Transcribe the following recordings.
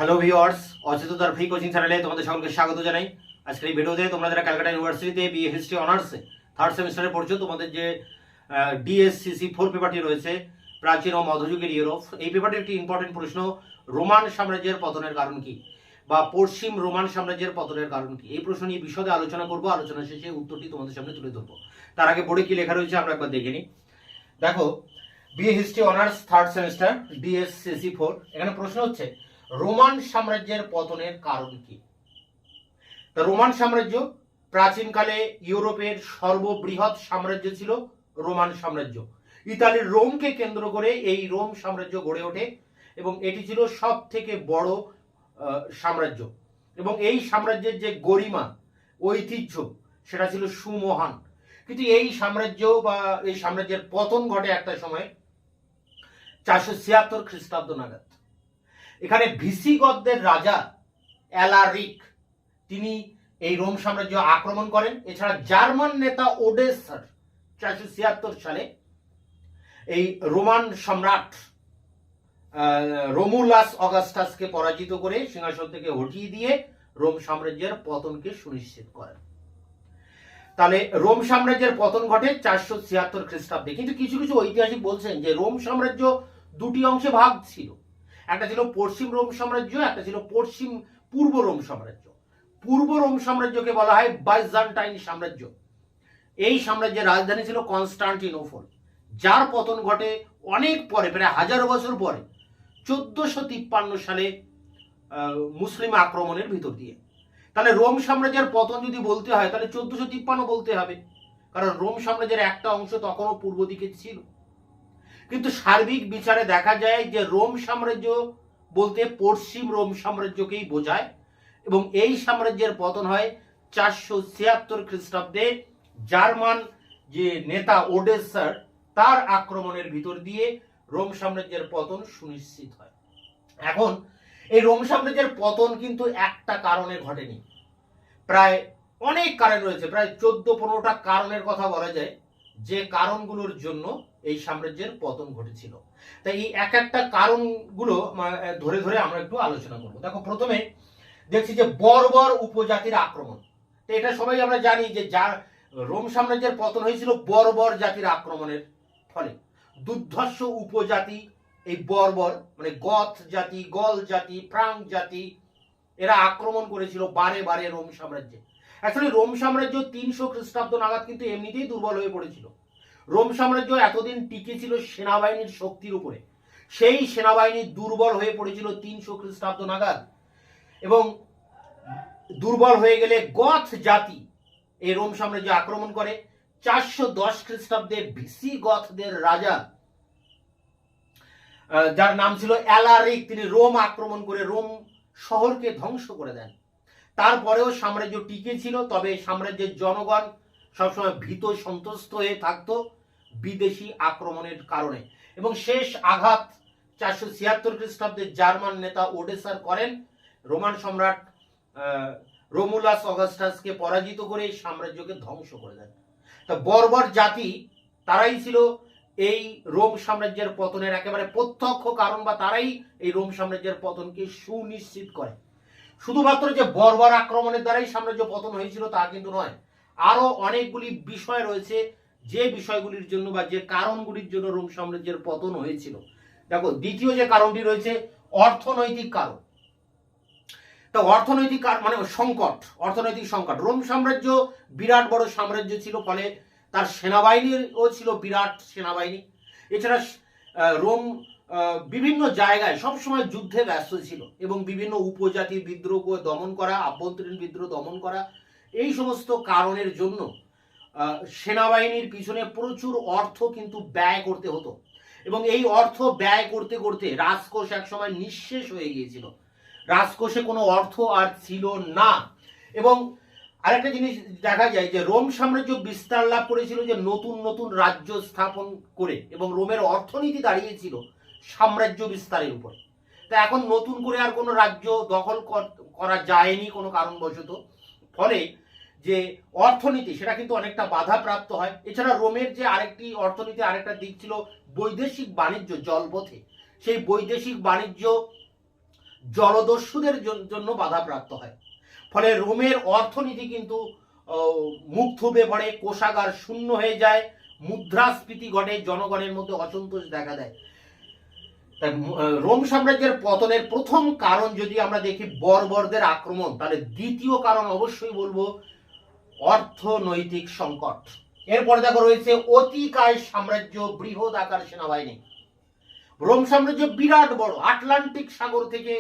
Hello viewers, অচেতনতার free coaching চ্যানেলে তোমাদের সকলকে স্বাগত জানাই। আজকের এই ভিডিওতে তোমরা যারা ক্যালকাটা ইউনিভার্সিটিতে বিএ হিস্ট্রি অনার্সে থার্ড সেমিস্টারে পড়ছো, তোমাদের যে ডিএসসিসি 4 পেপারটি রয়েছে, প্রাচীন ও মধ্যযুগের ইউরোপ, এই পেপারটির একটি ইম্পর্টেন্ট প্রশ্ন, রোমান সাম্রাজ্যের পতনের কারণ কি, বা পশ্চিম রোমান সাম্রাজ্যের পতনের কারণ কি, এই প্রশ্ন নিয়ে বিশদে আলোচনা করবো। আলোচনা শেষে উত্তরটি তোমাদের সামনে তুলে ধরবো। তার আগে বোর্ডে কি লেখা রয়েছে আমরা একবার দেখে নিই। দেখো, BA history honours third semester DSCC 4, এখানে প্রশ্ন হচ্ছে রোমান সাম্রাজ্যের পতনের কারণ কি। তা রোমান সাম্রাজ্য প্রাচীনকালে ইউরোপের সর্ববৃহৎ সাম্রাজ্য ছিল রোমান সাম্রাজ্য। ইতালির রোমকে কেন্দ্র করে এই রোম সাম্রাজ্য গড়ে ওঠে এবং এটি ছিল সব থেকে বড় সাম্রাজ্য, এবং এই সাম্রাজ্যের যে গরিমা, ঐতিহ্য, সেটা ছিল সুমহান। কিন্তু এই সাম্রাজ্য বা এই সাম্রাজ্যের পতন ঘটে একটা সময় 476 খ্রিস্টাব্দ নাগাদ। এখানে ভিসিগতদের রাজা অ্যালারিক তিনি এই রোম সাম্রাজ্য আক্রমণ করেন। এছাড়া জার্মান নেতা ওডেসার 476 সালে এই রোমান সম্রাট রোমুলাস অগাস্টাসকে পরাজিত করে সিংহাসন থেকে হটিয়ে দিয়ে রোম সাম্রাজ্যের পতনকে সুনিশ্চিত করেন। তাহলে রোম সাম্রাজ্যের পতন ঘটে 476 খ্রিস্টাব্দে। কিন্তু কিছু কিছু ঐতিহাসিক বলছেন যে রোম সাম্রাজ্য দুটি অংশে ভাগ ছিল। একটা ছিল পশ্চিম রোম সাম্রাজ্য, একটা ছিল পূর্ব রোম সাম্রাজ্য। পূর্ব রোম সাম্রাজ্যকে বলা হয় বাইজান্টাইন সাম্রাজ্য। এই সাম্রাজ্যের রাজধানী ছিল কনস্টান্টিনোপল, যার পতন ঘটে অনেক পরে, প্রায় 1000 বছর পরে, 1453 সালে মুসলিম আক্রমণের ভিতর দিয়ে। তাহলে রোম সাম্রাজ্যের পতন যদি বলতে হয় তাহলে 1453 বলতে হবে, কারণ রোম সাম্রাজ্যের একটা অংশ তখনও পূর্ব দিকে ছিল। কিন্তু সার্বিক বিচারে দেখা যায় যে রোম সাম্রাজ্য বলতে পশ্চিম রোম সাম্রাজ্যকেই বোঝায়, এবং এই সাম্রাজ্যের পতন হয় 476 খ্রিস্টাব্দে জার্মান যে নেতা ওডেসার তার আক্রমণের ভিতর দিয়ে রোম সাম্রাজ্যের পতন সুনিশ্চিত হয়। এখন এই রোম সাম্রাজ্যের পতন কিন্তু একটা কারণে ঘটেনি, প্রায় অনেক কারণ রয়েছে, প্রায় 14-15টা কারণের কথা বলা যায় যে কারণগুলোর জন্য এই সাম্রাজ্যের পতন ঘটেছিল। তাই এই এক একটা কারণগুলো ধরে ধরে আমরা একটু আলোচনা করব। দেখো, প্রথমে দেখছি যে বর্বর উপজাতির আক্রমণ। তো এটা সবাই আমরা জানি যে রোম সাম্রাজ্যের পতন হয়েছিল বর্বর জাতির আক্রমণের ফলে। দুর্ধর্ষ উপজাতি, এই বর্বর মানে গথ জাতি, গল জাতি, ফ্রাঙ্ক জাতি, এরা আক্রমণ করেছিল বারে বারে রোম সাম্রাজ্যে। অ্যাকচুয়ালি রোম সাম্রাজ্য 300 খ্রিস্টাব্দ নাগাদ কিন্তু এমনিতেই দুর্বল হয়ে পড়েছিল। রোম সাম্রাজ্য এতদিন টিকে ছিল সেনাবাহিনীর শক্তির উপরে। সেই সেনাবাহিনী দুর্বল হয়ে পড়েছিল 300 খ্রিস্টাব্দ নাগাদ, এবং দুর্বল হয়ে গেলে গথ জাতি এই রোম সাম্রাজ্য আক্রমণ করে। 410 খ্রিস্টাব্দে ভিসিগতদের রাজা, যার নাম ছিল অ্যালারিক, তিনি রোম আক্রমণ করে রোম শহরকে ধ্বংস করে দেন। তারপরেও সাম্রাজ্য টিকে ছিল, তবে সাম্রাজ্যের জনগণ সবসময় ভীত সন্ত্রস্ত হয়ে থাকতো বিদেশি আক্রমণের কারণে। এবং শেষ আঘাত 476 খ্রিস্টাব্দে জার্মান নেতা ওডেসার করেন, রোমান সম্রাট রোমুলাস অগাস্টাসকে পরাজিত করে এই সাম্রাজ্যকে ধ্বংস করে দেন। তা বর্বর জাতি তারাই ছিল এই রোম সাম্রাজ্যের পতনের একেবারে প্রত্যক্ষ কারণ, বা তারাই এই রোম সাম্রাজ্যের পতনকে সুনিশ্চিত করে। শুধুমাত্র যে বর্বর আক্রমণের দ্বারাই সাম্রাজ্য পতন হয়েছিল তা কিন্তু নয়, আরো অনেকগুলি বিষয় রয়েছে যে বিষয়গুলির জন্য বা যে কারণগুলির জন্য রোম সাম্রাজ্যের পতন হয়েছিল। দেখো, দ্বিতীয় যে কারণটি রয়েছে অর্থনৈতিক কারণ। তা অর্থনৈতিক মানে অর্থনৈতিক সংকট। রোম সাম্রাজ্য বিরাট বড় সাম্রাজ্য ছিল, ফলে তার সেনাবাহিনীও ছিল বিরাট সেনাবাহিনী। এছাড়া রোম বিভিন্ন জায়গায় সবসময় যুদ্ধে ব্যস্ত ছিল, এবং বিভিন্ন উপজাতি বিদ্রোহ দমন করা, আভ্যন্তরীণ বিদ্রোহ দমন করা, এই সমস্ত কারণের জন্য সেনাবাহিনীর পিছনে প্রচুর অর্থ কিন্তু ব্যয় করতে হতো, এবং এই অর্থ ব্যয় করতে করতে রাজকোষ একসময় নিঃশেষ হয়ে গিয়েছিল। রাজকোষে কোনো অর্থ আর ছিল না। এবং আরেকটা জিনিস দেখা যায় যে রোম সাম্রাজ্য বিস্তার লাভ করেছিল যে নতুন নতুন রাজ্য স্থাপন করে, এবং রোমের অর্থনীতি দাঁড়িয়েছিল সাম্রাজ্য বিস্তারের উপর। তা এখন নতুন করে আর কোনো রাজ্য দখল করা যায়নি কোনো কারণবশত, ফলে যে অর্থনীতি সেটা কিন্তু অনেকটা বাধাপ্রাপ্ত হয়। এছাড়া রোমের যে আরেকটি অর্থনীতি আরেকটা দিক ছিল বৈদেশিক বাণিজ্য জলপথে। সেই বৈদেশিক বাণিজ্য জলদস্যুদের জন্য বাধাপ্রাপ্ত হয়। ফলে রোমের অর্থনীতি কিন্তু মুখ থুবড়ে পড়ে, কোষাগার শূন্য হয়ে যায়, মুদ্রাস্ফীতি ঘটে, জনগণের মধ্যে অসন্তোষ দেখা দেয়। রোম সাম্রাজ্যের পতনের প্রথম কারণ যদি আমরা দেখি বর্বরদের আক্রমণ, তাহলে দ্বিতীয় কারণ অবশ্যই বলবো অর্থনৈতিক সংকট। এরপরে দেখো রয়েছে অতিকায় সাম্রাজ্য, বৃহৎ আকার সেনাবাহিনী। রোম সাম্রাজ্য বিরাট বড়, আটলান্টিক সাগর থেকে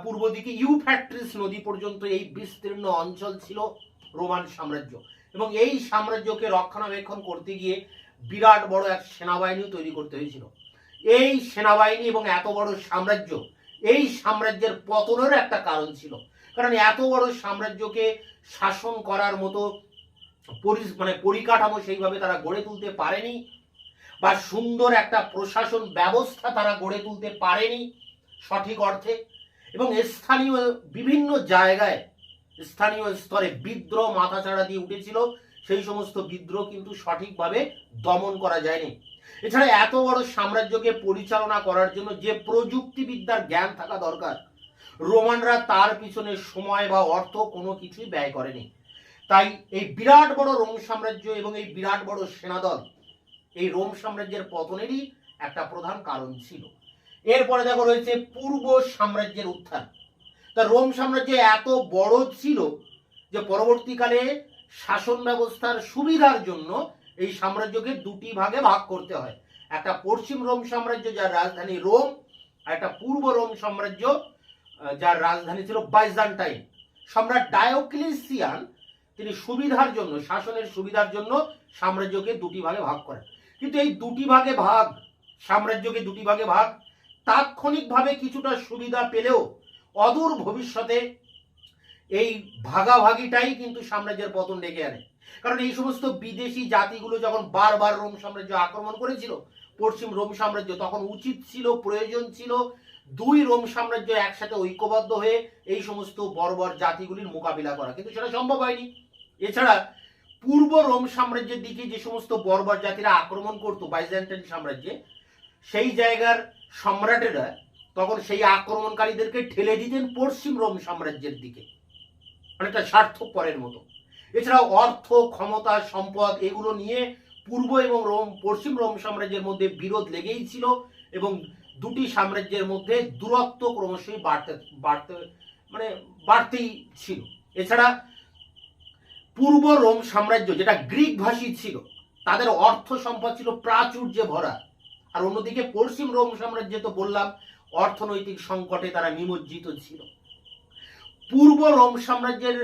পূর্ব দিকে ইউফ্রেটিস নদী পর্যন্ত এই বিস্তীর্ণ অঞ্চল ছিল রোমান সাম্রাজ্য, এবং এই সাম্রাজ্যকে রক্ষণাবেক্ষণ করতে গিয়ে বিরাট বড় এক সেনাবাহিনী তৈরি করতে হয়েছিল। এই সেনাবাহিনী এবং এত বড় সাম্রাজ্য, এই সাম্রাজ্যের পতনের একটা কারণ ছিল, কারণ এত বড় সাম্রাজ্যকে শাসন করার মতো পরিকাঠামো সেইভাবে তারা গড়ে তুলতে পারেনি, বা সুন্দর একটা প্রশাসন ব্যবস্থা তারা গড়ে তুলতে পারেনি সঠিক অর্থে, এবং স্থানীয় বিভিন্ন জায়গায় স্থানীয় স্তরে বিদ্রোহ মাথাচাড়া দিয়ে উঠেছিল। সেই সমস্ত বিদ্রোহ কিন্তু সঠিকভাবে দমন করা যায়নি। এছাড়া এত বড় সাম্রাজ্যকে পরিচালনা করার জন্য যে প্রযুক্তিবিদ্যার জ্ঞান থাকা দরকার, রোমানরা তার পিছনে সময় বা অর্থ কোনো কিছুই ব্যয় করেনি। তাই এই বিরাট বড় রোম সাম্রাজ্য এবং এই বিরাট বড় সেনাদল এই রোম সাম্রাজ্যের পতনেরই একটা প্রধান কারণ ছিল। এরপরে দেখো রয়েছে পূর্ব সাম্রাজ্যের উত্থান। তা রোম সাম্রাজ্য এত বড় ছিল যে পরবর্তীকালে শাসন ব্যবস্থার সুবিধার জন্য এই সাম্রাজ্যকে দুটি ভাগে ভাগ করতে হয়। একটা পশ্চিম রোম সাম্রাজ্য যার রাজধানী রোম, আর একটা পূর্ব রোম সাম্রাজ্য যার রাজধানী ছিল বাইজান্টাইন। সম্রাট ডায়োক্লিসিয়ান তিনি সুবিধার জন্য, শাসনের সুবিধার জন্য সাম্রাজ্যকে দুটি ভাগে ভাগ করেন। কিন্তু এই দুটি ভাগে ভাগ, সাম্রাজ্যকে দুটি ভাগে ভাগ তাৎক্ষণিকভাবে কিছুটা সুবিধা পেলেও অদূর ভবিষ্যতে এই ভাগাভাগিটাই কিন্তু সাম্রাজ্যের পতন ডেকে আনে। কারণ এই সমস্ত বিদেশি জাতিগুলো যখন বারবার রোম সাম্রাজ্য আক্রমণ করেছিল পশ্চিম রোম সাম্রাজ্য, তখন উচিত ছিল, প্রয়োজন ছিল দুই রোম সাম্রাজ্য একসাথে ঐক্যবদ্ধ হয়ে এই সমস্ত বর্বর জাতিগুলির মোকাবিলা করা, কিন্তু সেটা সম্ভব হয়নি। এছাড়া পূর্ব রোম সাম্রাজ্যের দিকে যে সমস্ত বর্বর জাতিরা আক্রমণ করতো বাইজেন্টাইন সাম্রাজ্যে, সেই জায়গার সম্রাটেরা তখন সেই আক্রমণকারীদেরকে ঠেলে দিতেন পশ্চিম রোম সাম্রাজ্যের দিকে, অনেকটা স্বার্থপরের মতো। এছাড়াও অর্থ, ক্ষমতা, সম্পদ এগুলো নিয়ে পূর্ব এবং পশ্চিম রোম সাম্রাজ্যের মধ্যে বিরোধ লেগেই ছিল, এবং দুটি সাম্রাজ্যের মধ্যে দূরত্ব ক্রমশই বাড়তেই ছিল। এছাড়া পূর্ব রোম সাম্রাজ্য যেটা গ্রিক ভাষী ছিল, তাদের অর্থ সম্পদ ছিল প্রাচুর্যে ভরা, আর অন্যদিকে পশ্চিম রোম সাম্রাজ্য তো বললাম অর্থনৈতিক সংকটে তারা নিমজ্জিত ছিল। পূর্ব রোম সাম্রাজ্যের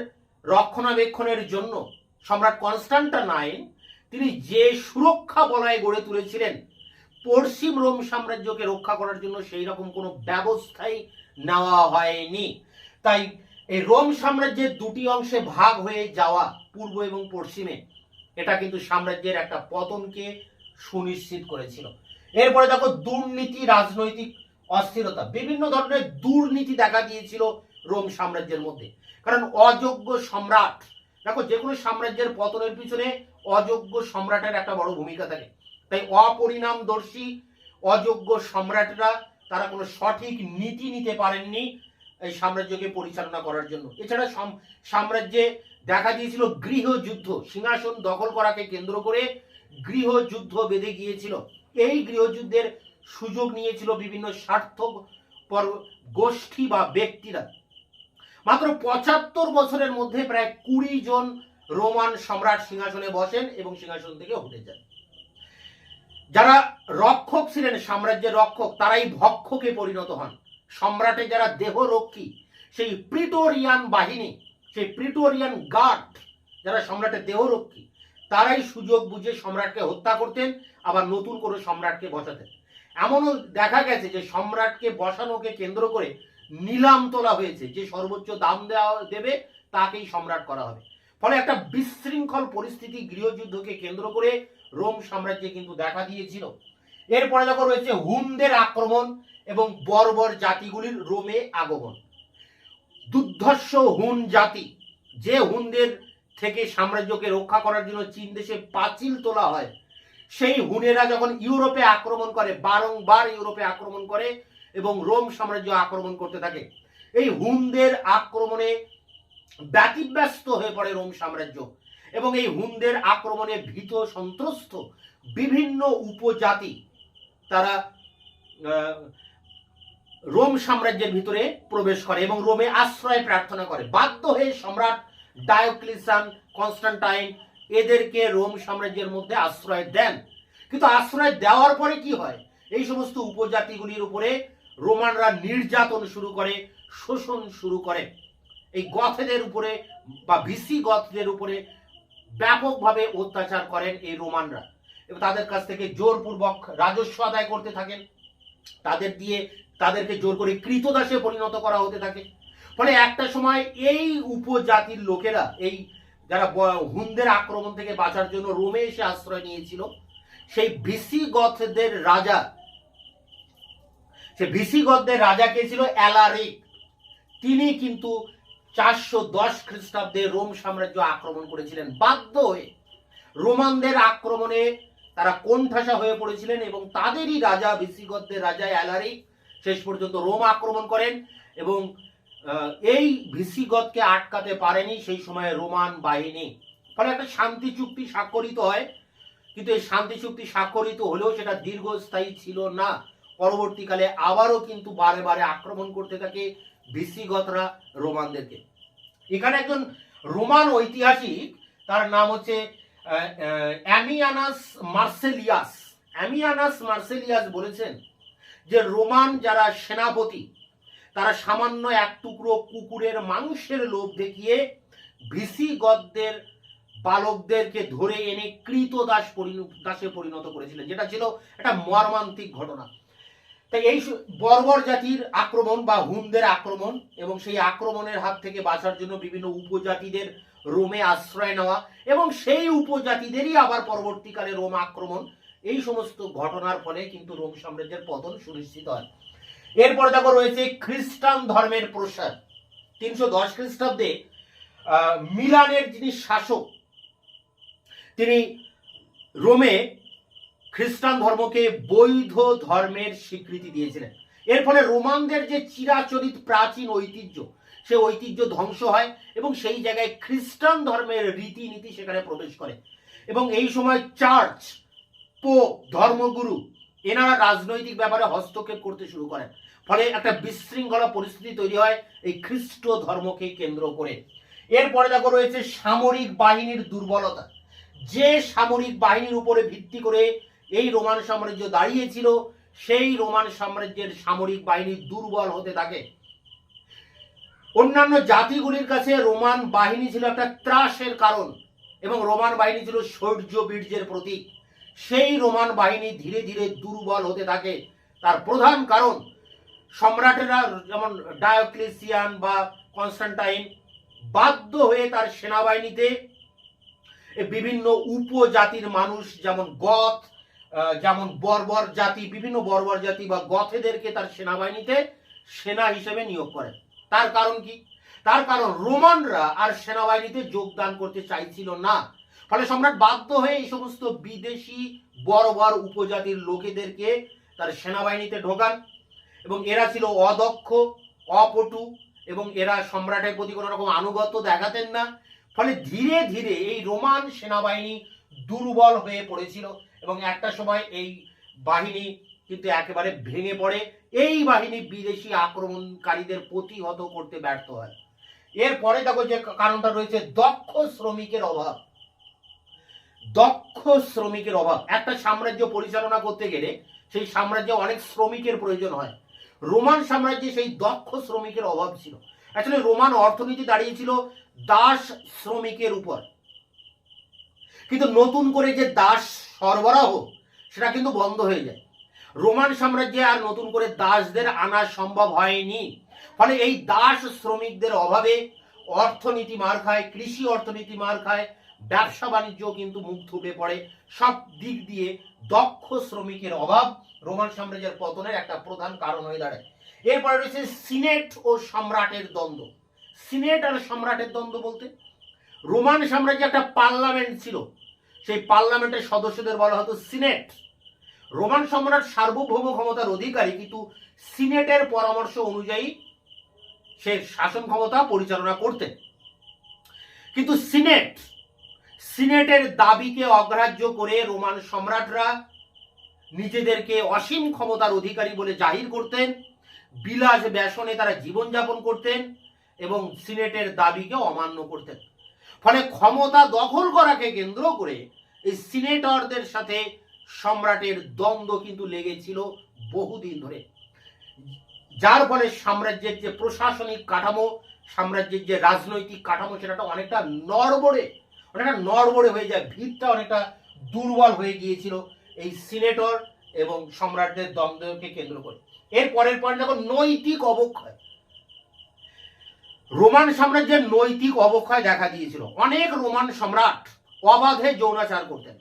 রক্ষণাবেক্ষণের জন্য সম্রাট কনস্টান্টাইন তিনি যে সুরক্ষা বলয় গড়ে তুলেছিলেন, পশ্চিম রোম সাম্রাজ্যকে রক্ষা করার জন্য সেই রকম কোনো ব্যবস্থাই নেওয়া হয়নি। তাই এই রোম সাম্রাজ্যের দুটি অংশে ভাগ হয়ে যাওয়া, পূর্ব এবং পশ্চিমে, এটা কিন্তু সাম্রাজ্যের একটা পতনকে সুনিশ্চিত করেছিল। এরপরে দেখো দুর্নীতি, রাজনৈতিক অস্থিরতা, বিভিন্ন ধরনের দুর্নীতি দেখা দিয়েছিল রোম সাম্রাজ্যের মধ্যে। কারণ অযোগ্য সম্রাট, দেখো যে কোনো সাম্রাজ্যের পতনের পিছনে অযোগ্য সম্রাটের একটা বড় ভূমিকা থাকে। তাই অপরিণামদর্শী অযোগ্য সম্রাটরা তারা কোনো সঠিক নীতি নিতে পারেননি এই সাম্রাজ্যকে পরিচালনা করার জন্য। এছাড়া সাম্রাজ্যে দেখা দিয়েছিল গৃহযুদ্ধ, সিংহাসন দখল করাকে কেন্দ্র করে গৃহযুদ্ধ বেঁধে গিয়েছিল। এই গৃহযুদ্ধের সুযোগ নিয়েছিল বিভিন্ন স্বার্থপর গোষ্ঠী বা ব্যক্তিরা। মাত্র ৭৫ বছরের মধ্যে প্রায় ২০ জন রোমান সম্রাট সিংহাসনে বসেন এবং সিংহাসন থেকে উঠে যান। যারা রক্ষক ছিলেন, সাম্রাজ্যের রক্ষক, তারাই ভক্ষকে পরিণত হন। সম্রাটের যারা দেহরক্ষী, সেই প্রিটোরিয়ান বাহিনী, সেই প্রিটোরিয়ান গার্ড যারা সম্রাটের দেহরক্ষী, তারাই সুযোগ বুঝে সম্রাটকে হত্যা করতেন, আবার নতুন করে সম্রাটকে বসাতেন। এমনও দেখা গেছে যে সম্রাটকে বসানোকে কেন্দ্র করে নিলাম তোলা হয়েছে, যে সর্বোচ্চ দাম দেবে তাকেই সম্রাট করা হবে। ফলে একটা বিশৃঙ্খল পরিস্থিতি গৃহযুদ্ধকে কেন্দ্র করে রোম সাম্রাজ্যে কিন্তু দেখা দিয়েছিল। এরপরে দেখো রয়েছে হুনদের আক্রমণ এবং বর্বর জাতিগুলির রোমে আগমন। দুর্ধর্ষ হুন জাতি, যে হুনদের থেকে সাম্রাজ্যকে রক্ষা করার জন্য চীন দেশে পাঁচিল তোলা হয়, সেই হুনেরা যখন ইউরোপে আক্রমণ করে, বারংবার ইউরোপে আক্রমণ করে এবং রোম সাম্রাজ্য আক্রমণ করতে থাকে। এই হুনদের আক্রমণে ব্যতিব্যস্ত হয়ে পড়ে রোম সাম্রাজ্য এবং এই হুনদের আক্রমণে ভীত সন্ত্রস্ত বিভিন্ন উপজাতি তারা রোম সাম্রাজ্যের ভিতরে প্রবেশ করে এবং রোমে আশ্রয় প্রার্থনা করে। বাধ্য হয়ে সম্রাট ডায়োক্লিসিয়ান, কনস্টান্টাইন এদেরকে রোম সাম্রাজ্যের মধ্যে আশ্রয় দেন। কিন্তু আশ্রয় দেওয়ার পরে কি হয়, এই সমস্ত উপজাতিগুলির উপরে রোমানরা নির্যাতন শুরু করে, শোষণ শুরু করে। এই গথদের উপরে বা ভিসি গথদের উপরে ব্যাপকভাবে অত্যাচার করেন এই রোমানরা এবং তাদের কাছ থেকে জোরপূর্বক রাজস্ব আদায় করতে থাকেন। তাদেরকে জোর করে কৃতদাসে পরিণত করা হতে থাকে। ফলে একটা সময় এই উপজাতির লোকেরা, এই যারা হুনদের আক্রমণ থেকে বাঁচার জন্য রোমে এসে আশ্রয় নিয়েছিল, সেই ভিসিগথদের রাজা কে ছিল? অ্যালারিক। তিনি কিন্তু 410 খ্রিস্টাব্দে রোম সাম্রাজ্য আক্রমণ করেছিলেন। বাধ্য হয়ে রোমানদের আক্রমণে তারা কোণঠাসা হয়ে পড়েছিলেন এবং তাদেরই রাজা, ভিসিগথদের রাজা অ্যালারিক শেষ পর্যন্ত রোম আক্রমণ করেন এবং এই ভিসিগথকে আটকাতে পারেনি সেই সময় রোমান বাহিনী। ফলে একটা শান্তি চুক্তি স্বাক্ষরিত হয়, কিন্তু এই শান্তি চুক্তি স্বাক্ষরিত হলেও সেটা দীর্ঘস্থায়ী ছিল না। পরবর্তীকালে আবারও কিন্তু বারে বারে আক্রমণ করতে থাকে ভিসিগথরা রোমানদেরকে। এখানে একজন রোমান ঐতিহাসিক, তার নাম হচ্ছে অ্যামিয়ানাস মার্সেলিয়াস বলেছেন যে রোমান যারা সেনাপতি তারা সামান্য এক টুকরো কুকুরের মাংসের লোভ দেখিয়ে ভিসিগথদের বালকদেরকে ধরে এনে দাসে পরিণত করেছিলেন, যেটা ছিল একটা মর্মান্তিক ঘটনা। তাই এই বর্বর জাতির আক্রমণ বা হুনদের আক্রমণ এবং সেই আক্রমণের হাত থেকে বাঁচার জন্য বিভিন্ন উপজাতিদের রোমে আশ্রয় নেওয়া এবং সেই উপজাতিদেরই আবার পরবর্তীকালে রোম আক্রমণ, এই সমস্ত ঘটনার ফলে কিন্তু রোম সাম্রাজ্যের পতন সুনিশ্চিত হয়। এরপরে দেখো রয়েছে খ্রিস্টান ধর্মের প্রসার। 310 খ্রিস্টাব্দে মিলানের যিনি শাসক, তিনি রোমে খ্রিস্টান ধর্মকে বৈধ ধর্মের স্বীকৃতি দিয়েছিলেন। এর ফলে রোমানদের যে চিরাচরিত প্রাচীন ঐতিহ্য, সে ঐতিহ্য ধ্বংস হয় এবং সেই জায়গায় খ্রিস্টান ধর্মের রীতিনীতি সেখানে প্রবেশ করে এবং এই সময় চার্চ, পোপ, ধর্মগুরু এনারা রাজনৈতিক ব্যাপারে হস্তক্ষেপ করতে শুরু করেন। ফলে একটা বিশৃঙ্খলা পরিস্থিতি তৈরি হয় এই খ্রিস্ট ধর্মকে কেন্দ্র করে। এরপরে দেখো রয়েছে সামরিক বাহিনীর দুর্বলতা। যে সামরিক বাহিনীর উপরে ভিত্তি করে এই রোমান সাম্রাজ্য দাঁড়িয়েছিল, সেই রোমান সাম্রাজ্যের সামরিক বাহিনী দুর্বল হতে থাকে। অন্যান্য জাতিগুলির কাছে রোমান বাহিনী ছিল একটা ত্রাসের কারণ এবং রোমান বাহিনী ছিল শৌর্য বীর্যের প্রতীক। সেই রোমান বাহিনী ধীরে ধীরে দুর্বল হতে থাকে। তার প্রধান কারণ সম্রাটেরা যেমন ডায়োক্লিসিয়ান বা কনস্টান্টাইন বাধ্য হয়ে তার সেনাবাহিনীতে বিভিন্ন উপজাতির মানুষ, যেমন গথ, যেমন বর্বর জাতি, বিভিন্ন বর্বর জাতি বা গথেদেরকে তার সেনাবাহিনীতে সেনা হিসেবে নিয়োগ করেন। তার কারণ কি? তার কারণ রোমানরা আর সেনাবাহিনীতে যোগদান করতে চাইছিল না। ফলে সম্রাট বাধ্য হয়ে এই সমস্ত বিদেশি বর্বর উপজাতির লোকেদেরকে তার সেনাবাহিনীতে ঢোকান এবং এরা ছিল অদক্ষ, অপটু এবং এরা সম্রাটের প্রতি কোনো রকম আনুগত্য দেখাতেন না। ফলে ধীরে ধীরে এই রোমান সেনাবাহিনী দুর্বল হয়ে পড়েছিল এবং একটা সময় এই বাহিনী কিন্তু একেবারে ভেঙে পড়ে। এই বাহিনী বিদেশি আক্রমণকারীদের প্রতিহত করতে ব্যর্থ হয়। এরপরে দেখো যে কারণটা রয়েছে দক্ষ শ্রমিকের অভাব। একটা সাম্রাজ্য পরিচালনা করতে গেলে সেই সাম্রাজ্যে অনেক শ্রমিকের প্রয়োজন হয়। রোমান সাম্রাজ্যে সেই দক্ষ শ্রমিকের অভাব ছিল। আসলে রোমান অর্থনীতি দাঁড়িয়েছিল দাস শ্রমিকের উপর, কিন্তু নতুন করে যে দাস সরবরাহ সেটা কিন্তু বন্ধ হয়ে যায়। রোমান সাম্রাজ্যে আর নতুন করে দাসদের আনা সম্ভব হয়নি। ফলে এই দাস শ্রমিকদের অভাবে অর্থনীতি মার খায়, কৃষি অর্থনীতি মার খায়, ব্যবসা বাণিজ্য কিন্তু মুখ থুবড়ে পড়ে। সব দিক দিয়ে দক্ষ শ্রমিকের অভাব রোমান সাম্রাজ্যের পতনের একটা প্রধান কারণ হয়ে দাঁড়ায়। এরপরে রয়েছে সিনেট ও সম্রাটের দ্বন্দ্ব। সিনেট আর সম্রাটের দ্বন্দ্ব বলতে রোমান সাম্রাজ্যে একটা পার্লামেন্ট ছিল, সেই পার্লামেন্টের সদস্যদের বলা হতো সিনেট। রোমান সম্রাট সার্বভৌম ক্ষমতার অধিকারী, কিন্তু সিনেটের পরামর্শ অনুযায়ী সে শাসন ক্ষমতা পরিচালনা করতেন। কিন্তু সিনেটের দাবিকে অগ্রাহ্য করে রোমান সম্রাটরা নিজেদেরকে অসীম ক্ষমতার অধিকারী বলে জাহির করতেন, বিলাস ব্যসনে তারা জীবনযাপন করতেন এবং সিনেটের দাবিকে অমান্য করতেন। ফলে ক্ষমতা দখল করাকে কেন্দ্র করে এই সিনেটরদের সাথে সম্রাটের দ্বন্দ্ব কিন্তু লেগেছিল বহুদিন ধরে, যার ফলে সাম্রাজ্যের যে প্রশাসনিক কাঠামো, সাম্রাজ্যের যে রাজনৈতিক কাঠামো, সেটা অনেকটা নড়বড়ে হয়ে যায়, ভিতটা অনেকটা দুর্বল হয়ে গিয়েছিল এই সিনেটর এবং সম্রাটদের দ্বন্দ্বকে কেন্দ্র করে। এর পরের পয়েন্ট দেখো, নৈতিক অবক্ষয়। রোমান সাম্রাজ্যের নৈতিক অবক্ষয় দেখা দিয়েছিল। অনেক রোমান সম্রাট অবাধে যৌনাচার করতেন,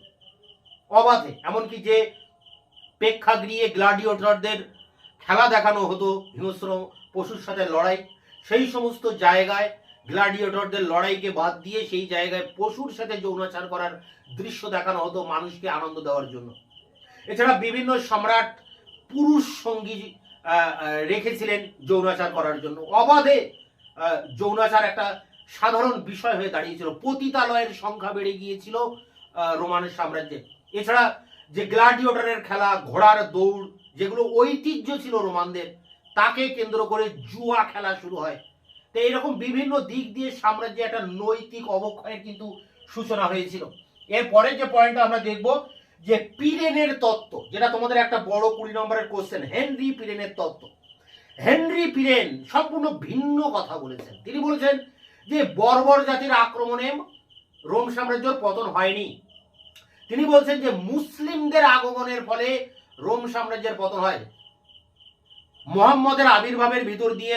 অবাধে, এমনকি যে প্রেক্ষাগৃহে গ্ল্যাডিয়েটরদের খেলা দেখানো হতো, হিংস্র পশুর সাথে লড়াই, সেই সমস্ত জায়গায় গ্ল্যাডিয়েটরদের লড়াইকে বাদ দিয়ে সেই জায়গায় পশুর সাথে যৌনাচার করার দৃশ্য দেখানো হতো মানুষকে আনন্দ দেওয়ার জন্য। এছাড়া বিভিন্ন সম্রাট পুরুষ সঙ্গী রেখেছিলেন যৌনাচার করার জন্য। অবাধে যৌনাচার একটা সাধারণ বিষয় হয়ে দাঁড়িয়েছিল। পতিতালয়ের সংখ্যা বেড়ে গিয়েছিল রোমান সাম্রাজ্যে। এছাড়া যে গ্ল্যাডিয়েটরের খেলা, ঘোড়ার দৌড়, যেগুলো ঐতিহ্য ছিল রোমানদের, তাকে কেন্দ্র করে জুয়া খেলা শুরু হয়। তো এইরকম বিভিন্ন দিক দিয়ে সাম্রাজ্যে একটা নৈতিক অবক্ষয়ের কিন্তু সূচনা হয়েছিল। এরপরে যে পয়েন্টটা আমরা দেখব, যে পিরেনের তত্ত্ব, যেটা তোমাদের একটা বড় 20 নম্বরের কোশ্চেন, হেনরি পিরেনের তত্ত্ব। হেনরি পিরেন সম্পূর্ণ ভিন্ন কথা বলেছেন। তিনি বলেছেন যে বর্বর জাতির আক্রমণে রোম সাম্রাজ্যের পতন হয়নি। তিনি বলছেন যে মুসলিমদের আগমনের ফলে রোম সাম্রাজ্যের পতন হয়। মুহাম্মদের আবির্ভাবের ভিতর দিয়ে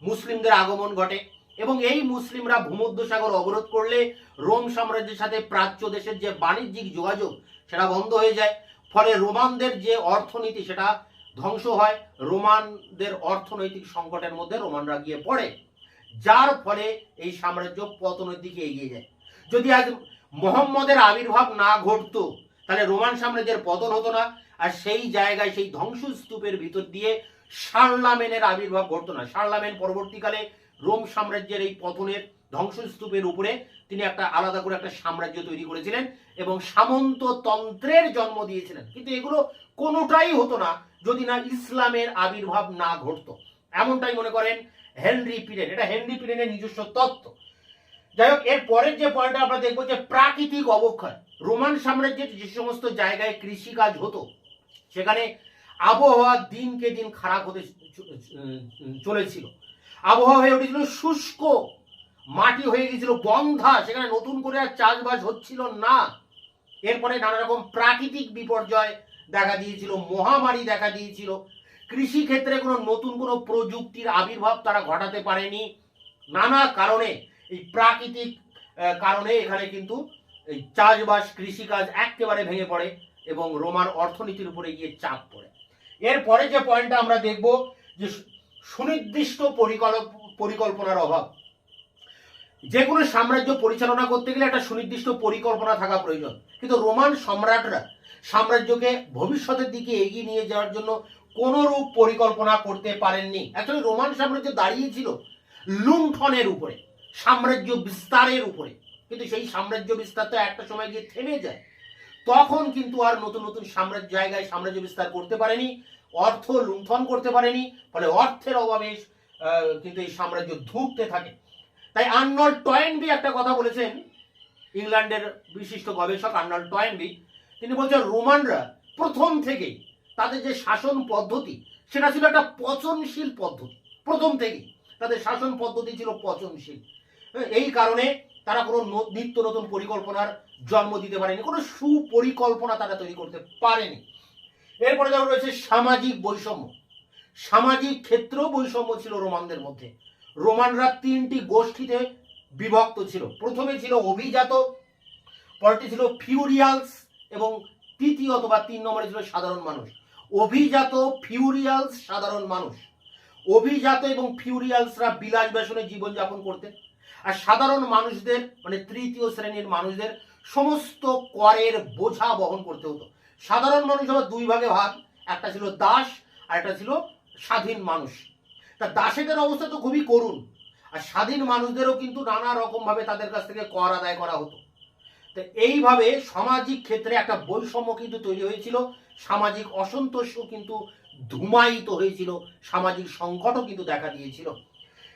মুসলিমদের আগমন ঘটে এবং এই মুসলিমরা ভূমধ্যসাগর অবরোধ করলে রোম সাম্রাজ্যের সাথে প্রাচ্য দেশের যে বাণিজ্যিক যোগাযোগ সেটা বন্ধ হয়ে যায়। ফলে রোমানদের যে অর্থনীতি সেটা ধ্বংস হয়। রোমানদের অর্থনৈতিক সংকটের মধ্যে রোমানরা গিয়ে পড়ে, যার ফলে এই সাম্রাজ্য পতনের দিকে এগিয়ে যায়। যদি আজ মুহাম্মদের আবির্ভাব না ঘটতো তাহলে রোমান সাম্রাজ্যের পতন হতো না, আর সেই জায়গায় সেই ধ্বংসস্তূপের ভিতর দিয়ে শার্লামেনের আবির্ভাব ঘটতো না। শার্লামেন পরবর্তীকালে রোম সাম্রাজ্যের এই পতনের ধ্বংসস্তূপের উপরে তিনি একটা আলাদা করে একটা সাম্রাজ্য তৈরি করেছিলেন এবং সামন্ততন্ত্রের জন্ম দিয়েছিলেন। কিন্তু এগুলো কোনোটাই হতো না যদি না ইসলামের আবির্ভাব না ঘটতো, এমনটাই মনে করেন হেনরি পিরেন। এটা হেনরি পিরেনের নিজস্ব তত্ত্ব। যাই হোক, এর পরের যে পয়েন্টটা আমরা দেখবো, যে প্রাকৃতিক অবক্ষয়। রোমান সাম্রাজ্যের যে সমস্ত জায়গায় কৃষিকাজ হতো সেখানে আবহাওয়া দিনকে দিন খারাপ হতে চলেছিল। আবহাওয়া হয়ে উঠেছিল শুষ্ক, মাটি হয়ে গেছিল বন্ধা, সেখানে নতুন করে আর চাষবাস হচ্ছিল না। এরপরে নানা রকম প্রাকৃতিক বিপর্যয় দেখা দিয়েছিল, মহামারী দেখা দিয়েছিল। কৃষি ক্ষেত্রে নতুন কোনো প্রযুক্তির আবির্ভাব তারা ঘটাতে পারেনি। নানা কারণে, এই প্রাকৃতিক কারণে এখানে কিন্তু এই চাষবাস, কৃষিকাজ একেবারে ভেঙে পড়ে এবং রোমান অর্থনীতির উপরে গিয়ে চাপ পড়ে। এরপরে যে পয়েন্টটা আমরা দেখব, যে সুনির্দিষ্ট পরিকল্পনার অভাব। যে কোনো সাম্রাজ্য পরিচালনা করতে গেলে একটা সুনির্দিষ্ট পরিকল্পনা থাকা প্রয়োজন, কিন্তু রোমান সম্রাটরা সাম্রাজ্যকে ভবিষ্যতের দিকে এগিয়ে নিয়ে যাওয়ার জন্য কোনরূপ পরিকল্পনা করতে পারেননি। অ্যাকচুয়ালি রোমান সাম্রাজ্য দাঁড়িয়েছিল লুণ্ঠনের উপরে, সাম্রাজ্য বিস্তারের উপরে, কিন্তু সেই সাম্রাজ্য বিস্তার তো একটা সময় গিয়ে থেমে যায়। তখন কিন্তু আর নতুন নতুন জায়গায় সাম্রাজ্য বিস্তার করতে পারেনি, অর্থ লুণ্ঠন করতে পারেনি। ফলে অর্থের অভাবে কিন্তু এই সাম্রাজ্য ধুঁকতে থাকে। তাই আর্নল্ড টয়েনবি একটা কথা বলেছেন, ইংল্যান্ডের বিশিষ্ট গবেষক আর্নল্ড টয়েনবি। তিনি বলছেন রোমানরা প্রথম থেকেই তাদের যে শাসন পদ্ধতি সেটা ছিল একটা পচনশীল পদ্ধতি। প্রথম থেকেই তাদের শাসন পদ্ধতি ছিল পচনশীল। এই কারণে তারা কোনো নিত্য নতুন পরিকল্পনার জন্ম দিতে পারেনি, কোনো সুপরিকল্পনা তারা তৈরি করতে পারেনি। এরপরে যেমন রয়েছে সামাজিক বৈষম্য। সামাজিক ক্ষেত্র বৈষম্য ছিল রোমানদের মধ্যে। রোমানরা 3টি গোষ্ঠীতে বিভক্ত ছিল। প্রথমে ছিল অভিজাত, পরটি ছিল ফিউরিয়ালস এবং তৃতীয় অথবা 3 নম্বরে ছিল সাধারণ মানুষ। অভিজাত, ফিউরিয়ালস, সাধারণ মানুষ। অভিজাত এবং ফিউরিয়ালসরা বিলাস ব্যসনে জীবনযাপন করতেন, আর সাধারণ মানুষদের তৃতীয় শ্রেণীর মানুষদের সমস্ত করের বোঝা বহন করতে হতো। সাধারণ মানুষ আবার দুই ভাগে ভাগ, একটা ছিল দাস আর একটা ছিল স্বাধীন মানুষ। তা দাসেদের অবস্থা তো খুবই করুণ, আর স্বাধীন মানুষদেরও কিন্তু নানা রকম ভাবে তাদের কাছ থেকে কর আদায় করা হতো। তো এইভাবে সামাজিক ক্ষেত্রে একটা বৈষম্য কিন্তু তৈরি হয়েছিল, সামাজিক অসন্তোষও কিন্তু ধুমায়িত হয়েছিল, সামাজিক সংকটও কিন্তু দেখা দিয়েছিল।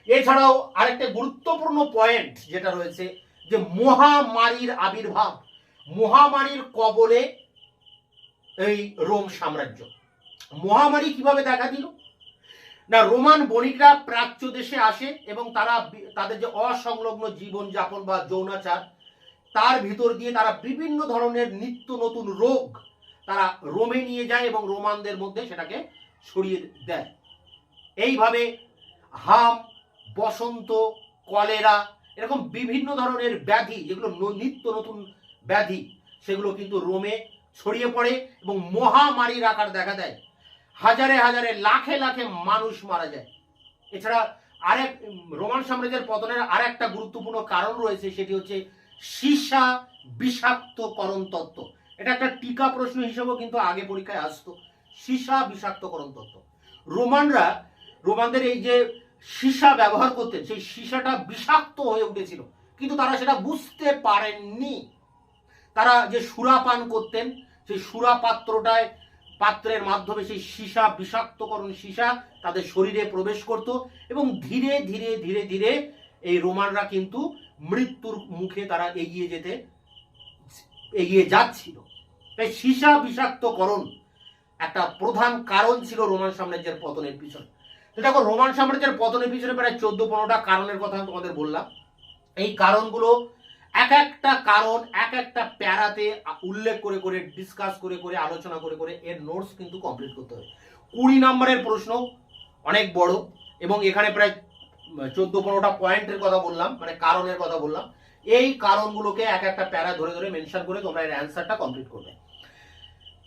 এছাড়াও আরেকটা গুরুত্বপূর্ণ পয়েন্ট যেটা রয়েছে যে মহামারীর আবির্ভাব, মহামারীর কবলে এই রোম সাম্রাজ্য। মহামারী কিভাবে দেখা দিল না, রোমান বণিকরা প্রাচ্য দেশে আসে এবং তারা তাদের যে অসংলগ্ন জীবন যাপন বা যৌনাচার, তার ভিতর দিয়ে তারা বিভিন্ন ধরনের নিত্য নতুন রোগ তারা রোমে নিয়ে যায় এবং রোমানদের মধ্যে সেটাকে ছড়িয়ে দেয়। এইভাবে হাম, বসন্ত, কলেরা, এরকম বিভিন্ন ধরনের ব্যাধি, যেগুলো নিত্য নতুন ব্যাধি, সেগুলো কিন্তু রোমে ছড়িয়ে পড়ে এবং মহামারীর আকার দেখা দেয়। হাজারে হাজারে লাখে লাখে মানুষ মারা যায়। এছাড়া আরেক রোমান সাম্রাজ্যের পতনের আর একটা গুরুত্বপূর্ণ কারণ রয়েছে, সেটি হচ্ছে সীসা বিষাক্তকরণ তত্ত্ব। এটা একটা টিকা প্রশ্ন হিসেবেও কিন্তু আগে পরীক্ষায় আসতো, সীসা বিষাক্তকরণ তত্ত্ব। রোমানদের এই যে সীসা ব্যবহার করতেন, সেই সীসাটা বিষাক্ত হয়ে উঠেছিল, কিন্তু তারা সেটা বুঝতে পারেননি। তারা যে সুরা পান করতেন, সেই সুরা পাত্রের মাধ্যমে সেই সীসা, বিষাক্তকরণ সীসা তাদের শরীরে প্রবেশ করত এবং ধীরে ধীরে ধীরে ধীরে এই রোমানরা কিন্তু মৃত্যুর মুখে তারা এগিয়ে যাচ্ছিল। তাই সীসা বিষাক্তকরণ একটা প্রধান কারণ ছিল রোমান সাম্রাজ্যের পতনের পিছনে। তো দেখো, রোমান সাম্রাজ্যের পতনের পিছনে প্রায় 14-15টা কারণের কথা আমি তোমাদের বললাম। এই কারণগুলো এক একটা কারণ এক একটা প্যারাতে উল্লেখ করে করে, ডিসকাস করে করে, আলোচনা করে করে এর নোটস কিন্তু কমপ্লিট করতে হবে। 20 নম্বরের প্রশ্ন অনেক বড়, এবং এখানে প্রায় 14-15টা পয়েন্টের কথা বললাম, মানে কারণের কথা বললাম। এই কারণগুলোকে এক একটা প্যারা ধরে ধরে মেনশন করে তোমরা এর অ্যান্সারটা কমপ্লিট করবে।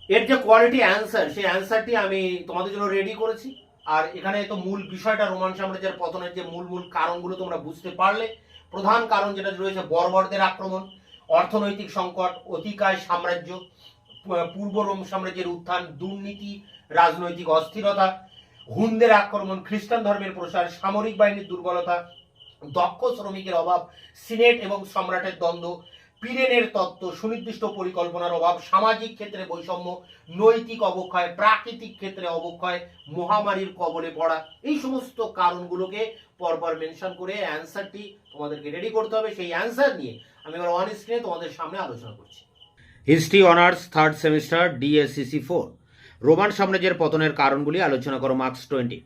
এর যে কোয়ালিটি অ্যান্সার, সেই অ্যান্সারটি আমি তোমাদের জন্য রেডি করেছি। আর এখানে তো মূল বিষয়টা, রোমান সাম্রাজ্যের পতনের যে মূল কারণগুলো তোমরা বুঝতে পারলে। প্রধান কারণ যেটা রয়েছে, বর্বরদের আক্রমণ, অর্থনৈতিক সংকট, অতিকায় সাম্রাজ্য, পূর্ব রোম সাম্রাজ্যের উত্থান, দুর্নীতি, রাজনৈতিক অস্থিরতা, হুনদের আক্রমণ, খ্রিস্টান ধর্মের প্রসার, সামরিক বাহিনীর দুর্বলতা, দক্ষ শ্রমিকের অভাব, সিনেট এবং সম্রাটের দ্বন্দ্ব, পিরেনের তত্ত্ব, সুনির্দিষ্ট পরিকল্পনার অভাব, সামাজিক ক্ষেত্রে বৈষম্য, নৈতিক অবক্ষয়, প্রাকৃতিক ক্ষেত্রে অবক্ষয়, মহামারীর কবলে পড়া। এই সমস্ত কারণগুলোকে পরপর মেনশন করে অ্যান্সারটি তোমাদেরকে রেডি করতে হবে। সেই অ্যান্সার নিয়ে আমি এবার অন স্ক্রিনে তোমাদের সামনে আলোচনা করছি। History honours 3rd semester DSCC 4, Roman সাম্রাজ্যের পতনের কারণগুলি আলোচনা করো, মার্কস 20।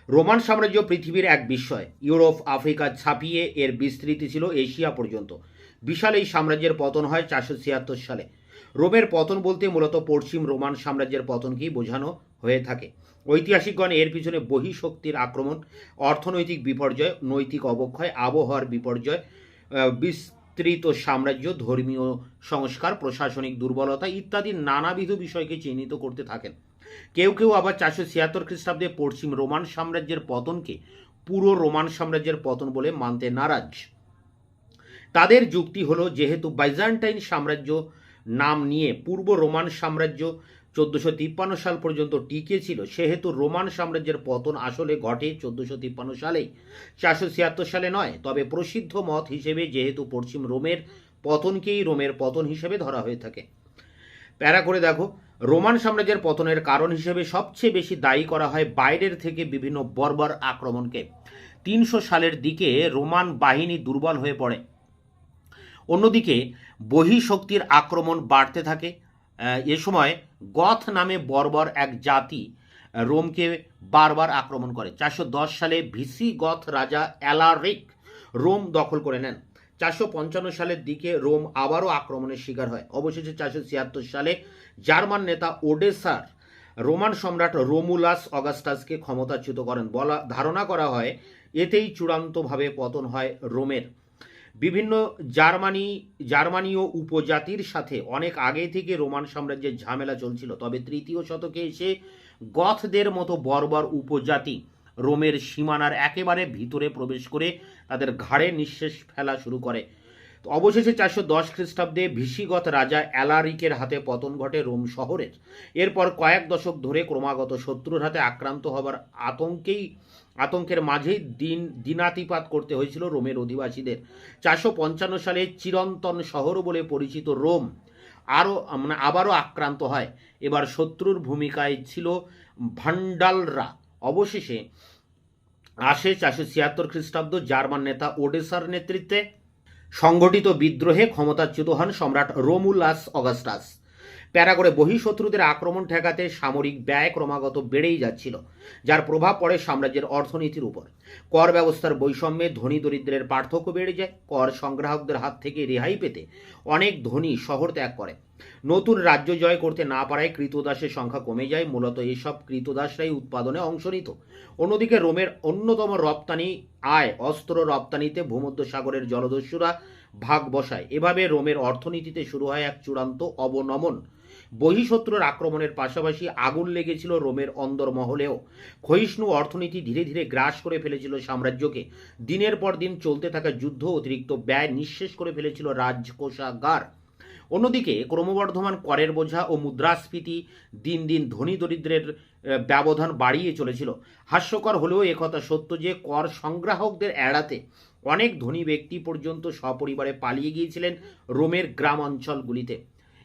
রোমান সাম্রাজ্য পৃথিবীর এক বিস্ময়। ইউরোপ, আফ্রিকা ছাপিয়ে এর বিস্তৃতি ছিল এশিয়া পর্যন্ত। বিশাল এই সাম্রাজ্যের পতন হয় 476 সালে। রোমের পতন বলতে মূলত পশ্চিম রোমান সাম্রাজ্যের পতনকেই বোঝানো হয়ে থাকে। ঐতিহাসিকগণ এর পিছনে বহিঃশক্তির আক্রমণ, অর্থনৈতিক বিপর্যয়, নৈতিক অবক্ষয়, আবহাওয়ার বিপর্যয়, বিস্তৃত সাম্রাজ্য, ধর্মীয় সংস্কার, প্রশাসনিক দুর্বলতা ইত্যাদি নানাবিধ বিষয়কে চিহ্নিত করতে থাকেন। কেউ কেউ আবার 476 খ্রিস্টাব্দে পশ্চিম রোমান সাম্রাজ্যের পতনকে পুরো রোমান সাম্রাজ্যের পতন বলে মানতে নারাজ। তাদের যুক্তি হলো, যেহেতু বাইজান্টাইন সাম্রাজ্য নাম নিয়ে পূর্ব রোমান সাম্রাজ্য 1453 সাল পর্যন্ত টিকে ছিল, সেহেতু রোমান সাম্রাজ্যের পতন আসলে ঘটে 1453 সালেই, 476 সালে নয়। তবে প্রসিদ্ধ মত হিসেবে যেহেতু পশ্চিম রোমের পতনকেই রোমের পতন হিসেবে ধরা হয়ে থাকে। প্যারা করে দেখো, রোমান সাম্রাজ্যের পতনের কারণ হিসেবে সবচেয়ে বেশি দায়ী করা হয় বাইরের থেকে বিভিন্ন বর্বর আক্রমণকে। 300 সালের দিকে রোমান বাহিনী দুর্বল হয়ে পড়ে। অন্যদিকে বহিঃশক্তির আক্রমণ বাড়তে থাকে। এ সময় গথ নামে বর্বর এক জাতি রোমকে বারবার আক্রমণ করে। 410 সালে ভিসি গথ রাজা অ্যালারিক রোম দখল করে নেন। 455 সালের দিকে রোম আবারও আক্রমণের শিকার হয়। অবশেষে 476 সালে জার্মান নেতা ওডেসার রোমান সম্রাট রোমুলাস অগাস্টাসকে ক্ষমতাচ্যুত করেন। ধারণা করা হয় এতেই চূড়ান্তভাবে পতন হয় রোমের। বিভিন্ন জার্মানীয় উপজাতির সাথে অনেক আগে থেকে রোমান সাম্রাজ্যের ঝামেলা চলছিল। তবে 3য় শতকে এসে গথদের মতো বর্বর উপজাতি রোমের সীমানার একেবারে ভিতরে প্রবেশ করে তাদের ঘাড়ে নিঃশেষ ফেলা শুরু করে। তো অবশেষে 410 খ্রিস্টাব্দে ভিসিগত রাজা অ্যালারিকের হাতে পতন ঘটে রোম শহরের। এরপর কয়েক দশক ধরে ক্রমাগত শত্রুর হাতে আক্রান্ত হবার আতঙ্কের মাঝেই দিনাতিপাত করতে হয়েছিল রোমের অধিবাসীদের। 455 সালে চিরন্তন শহর বলে পরিচিত রোম আবারও আক্রান্ত হয়। এবার শত্রুর ভূমিকায় ছিল ভান্ডালরা। অবশেষে আসে 476 খ্রিস্টাব্দ জার্মান নেতা ওডেসার নেতৃত্বে সংগঠিত বিদ্রোহে ক্ষমতাচ্যুত হন সম্রাট রোমুলাস অগাস্টাস। প্যারা করে বহিঃশত্রুদের আক্রমণ ঠেকাতে সামরিক ব্যয় ক্রমাগত বেড়েই যাচ্ছিল, যার প্রভাব পড়ে সাম্রাজ্যের অর্থনীতির উপর। কর ব্যবস্থার বৈষম্যে ধনী দরিদ্রের পার্থক্য বেড়ে যায়। কর সংগ্রাহকদের হাত থেকে রেহাই পেতে অনেক ধনী শহর ত্যাগ করে। নতুন রাজ্য জয় করতে না পারায় কৃতদাসের সংখ্যা কমে যায়। মূলত এসব কৃতদাসরাই উৎপাদনে অংশ নিত। অন্যদিকে রোমের অন্যতম রপ্তানি আয় অস্ত্র রপ্তানিতে ভূমধ্যসাগরের জলদস্যুরা ভাগ বসায়। এভাবে রোমের অর্থনীতিতে শুরু হয় এক চূড়ান্ত অবনমন। বহিঃশত্রুর আক্রমণের পাশাপাশি আগুন লেগেছিল রোমের অন্দরমহলেও। ক্ষয়িষ্ণু অর্থনীতি ধীরে ধীরে গ্রাস করে ফেলেছিল সাম্রাজ্যকে। দিনের পর দিন চলতে থাকা যুদ্ধ অতিরিক্ত ব্যয় নিঃশেষ করে ফেলেছিল রাজকোষাগার। অন্যদিকে ক্রমবর্ধমান করের বোঝা ও মুদ্রাস্ফীতি দিন দিন ধনী দরিদ্রের ব্যবধান বাড়িয়ে চলেছিল। হাস্যকর হলেও একথা সত্য যে কর সংগ্রাহকদের এড়াতে অনেক ধনী ব্যক্তি পর্যন্ত সপরিবারে পালিয়ে গিয়েছিলেন রোমের গ্রাম অঞ্চলগুলিতে।